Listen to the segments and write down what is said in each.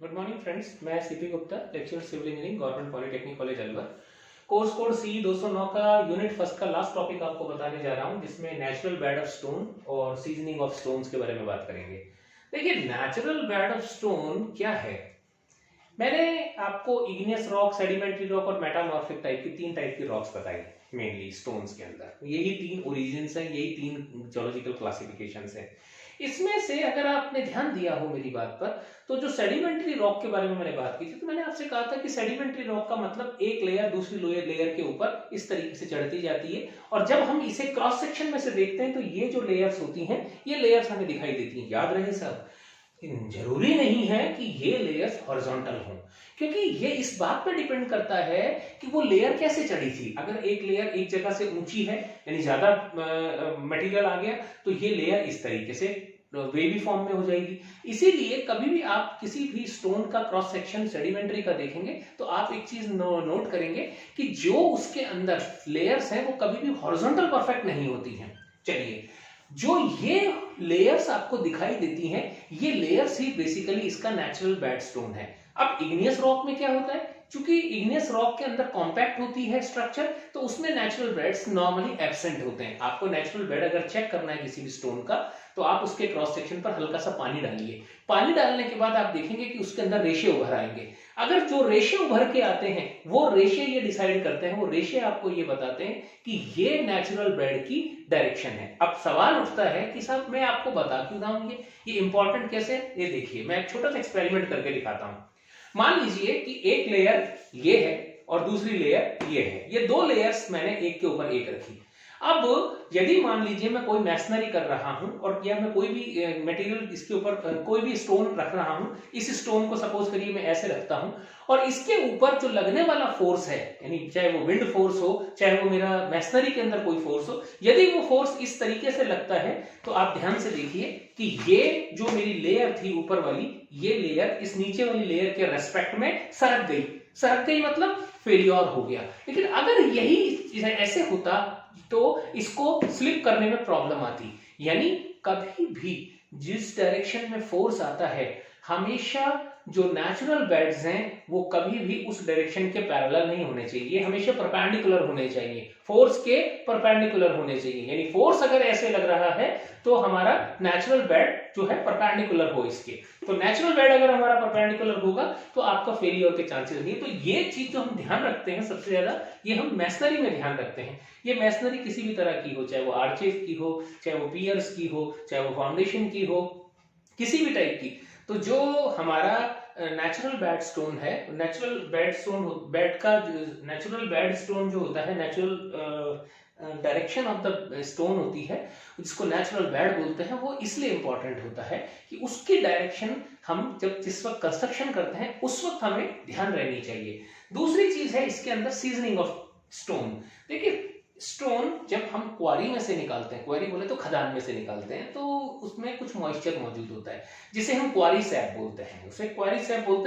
Good morning friends, मैं CP Gupta, lecturer civil engineering, government polytechnic college Alwar. Course code C 209 का unit first का last topic आपको बताने जा रहा हूं, जिसमें नेचुरल बेड ऑफ स्टोन और सीजनिंग ऑफ स्टोन्स के बारे में बात करेंगे। देखिए, नेचुरल बेड ऑफ स्टोन क्या है। मैंने आपको इग्नियस रॉक, सेडिमेंट्री रॉक और मेटामॉर्फिक टाइप की तीन टाइप की रॉक्स बताई मेनली स्टोन्स के अंदर। यही तीन ओरिजिन्स हैं, यही तीन जियोलॉजिकल क्लासिफिकेशंस हैं। इसमें से अगर आपने ध्यान दिया हो मेरी बात पर, तो जो सेडिमेंट्री रॉक के बारे में मैंने बात की थी, तो मैंने आपसे कहा था कि सेडिमेंट्री रॉक का मतलब एक लेयर दूसरी लेयर के ऊपर इस तरीके से चढ़ती जाती है, और जब हम इसे क्रॉस सेक्शन में से देखते हैं तो ये जो लेयर्स होती हैं, ये लेयर्स हमें दिखाई देती हैं। याद रहे सब, जरूरी नहीं है कि ये लेयर्स हॉरिजॉन्टल हों, क्योंकि ये इस बात पर डिपेंड करता है कि वो लेयर कैसे चढ़ी थी। अगर एक लेयर एक जगह से ऊंची है, यानी ज्यादा मटेरियल आ गया, तो ये लेयर इस तरीके से वेवी फॉर्म में हो जाएगी। इसीलिए कभी भी आप किसी भी स्टोन का क्रॉस सेक्शन सेडिमेंट्री का देखेंगे तो आप एक चीज नोट करेंगे कि जो उसके अंदर लेयर्स हैं वो कभी भी हॉरिजॉन्टल परफेक्ट नहीं होती हैं। चलिए, जो ये लेयर्स आपको दिखाई देती हैं, ये लेयर्स ही बेसिकली इसका नेचुरल बेड स्टोन है। अब इग्नियस रॉक में क्या होता है, क्योंकि इग्नियस रॉक के अंदर कॉम्पैक्ट होती है स्ट्रक्चर, तो उसमें नेचुरल बेड्स नॉर्मली एब्सेंट होते हैं। आपको नेचुरल बेड अगर चेक करना है किसी भी स्टोन का, तो आप उसके क्रॉस सेक्शन पर हल्का सा पानी डालिए। पानी डालने के बाद आप देखेंगे कि उसके अंदर रेशे उभर आएंगे। अगर जो रेशे उभर के आते हैं, वो रेशे ये डिसाइड करते हैं, वो रेशे आपको ये बताते हैं कि ये नेचुरल बेड की डायरेक्शन है। अब सवाल उठता है कि साहब मैं आपको बता क्यों रहा हूं, ये इंपॉर्टेंट कैसे। ये देखिए, मैं एक छोटा सा एक्सपेरिमेंट करके दिखाता हूं। मान लीजिए कि एक लेयर ये है और दूसरी लेयर ये है। ये दो लेयर्स मैंने एक के ऊपर एक रखी। अब यदि मान लीजिए मैं कोई मैसनरी कर रहा हूं, और या मैं कोई भी मटेरियल इसके ऊपर कोई भी स्टोन रख रहा हूं, इस स्टोन को सपोज करिए मैं ऐसे रखता हूं, और इसके ऊपर जो लगने वाला फोर्स है, यानी चाहे वो विंड फोर्स हो, चाहे वो मेरा मैसनरी के अंदर कोई फोर्स हो, यदि वो फोर्स इस तरीके से लगता है, तो आप ध्यान से देखिए कि ये जो मेरी लेयर थी ऊपर वाली, ये लेयर इस नीचे वाली लेयर के रेस्पेक्ट में सरक गई मतलब फेल्योर हो गया। लेकिन अगर यही ऐसे होता तो इसको स्लिप करने में प्रॉब्लम आती। यानी कभी भी जिस डायरेक्शन में फोर्स आता है, हमेशा जो नेचुरल बेड्स हैं वो कभी भी उस डायरेक्शन के पैरेलल नहीं होने चाहिए, ये हमेशा परपेंडिकुलर होने चाहिए, फोर्स के परपेंडिकुलर होने चाहिए। यानी फोर्स अगर ऐसे लग रहा है तो हमारा नेचुरल बेड जो है परपेंडिकुलर हो इसके। तो नेचुरल बेड अगर हमारा परपेंडिकुलर होगा तो आपका फेलियर के चांसेस नहीं है। तो ये चीज जो हम ध्यान रखते हैं सबसे ज्यादा, ये हम मैसनरी में ध्यान रखते हैं। ये मैसनरी किसी भी तरह की हो, चाहे वो आर्चेस की हो, चाहे वो पियर्स की हो, चाहे वो फाउंडेशन की हो, किसी भी टाइप की। तो जो हमारा नेचुरल बेड स्टोन है, नेचुरल बेड स्टोन जो होता है, natural direction of the stone होती है, जिसको नेचुरल बेड बोलते हैं, वो इसलिए इंपॉर्टेंट होता है कि उसकी डायरेक्शन हम जब जिस वक्त कंस्ट्रक्शन करते हैं उस वक्त हमें ध्यान रहनी चाहिए। दूसरी चीज है इसके अंदर सीजनिंग ऑफ स्टोन। देखिए, स्टोन जब हम क्वारी में से निकालते हैं, क्वारी बोले तो खदान में से निकालते हैं, तो उसमें कुछ मॉइस्चर मौजूद होता है, जिसे हम क्वारी सैप बोलते हैं,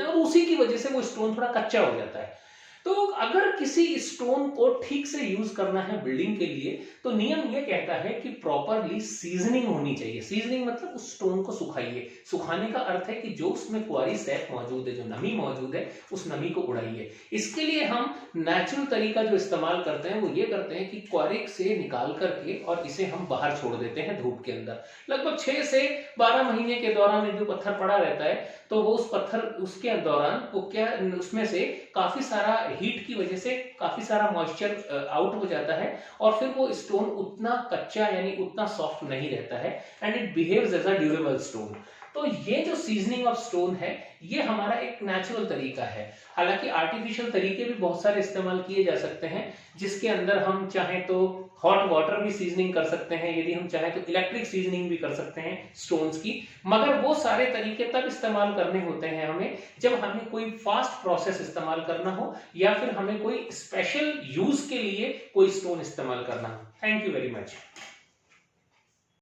और उसी की वजह से वो स्टोन थोड़ा कच्चा हो जाता है। तो अगर किसी स्टोन को ठीक से यूज करना है बिल्डिंग के लिए, तो नियम ये कहता है कि प्रॉपरली सीजनिंग होनी चाहिए। सीजनिंग मतलब उस स्टोन को सुखाइए। सुखाने का अर्थ है कि जो उसमें क्वारी सैप मौजूद है, जो नमी मौजूद है, उस नमी को उड़ाइए। इसके लिए हम नेचुरल तरीका जो इस्तेमाल करते हैं वो ये करते हैं कि क्वारी से निकाल करके और इसे हम बाहर छोड़ देते हैं धूप के अंदर। लगभग 6 से 12 महीने के दौरान जो पत्थर पड़ा रहता है, तो वो उस पत्थर उसके दौरान वो क्या, उसमें से काफी सारा हीट की वजह से काफी सारा मॉइस्चर आउट हो जाता है, और फिर वो स्टोन उतना कच्चा यानी उतना सॉफ्ट नहीं रहता है, and it behaves as a durable stone. तो ये जो सीजनिंग ऑफ स्टोन है, ये हमारा एक नेचुरल तरीका है। हालांकि आर्टिफिशियल तरीके भी बहुत सारे इस्तेमाल किए जा सकते हैं, जिसके अंदर हम चाहें तो हॉट वाटर भी सीजनिंग कर सकते हैं, यदि हम चाहें तो इलेक्ट्रिक सीजनिंग भी कर सकते हैं स्टोन्स की। मगर वो सारे तरीके तब इस्तेमाल करने होते हैं हमें जब हमें कोई फास्ट प्रोसेस इस्तेमाल करना हो, या फिर हमें कोई स्पेशल यूज के लिए कोई स्टोन इस्तेमाल करना हो। Thank you very much.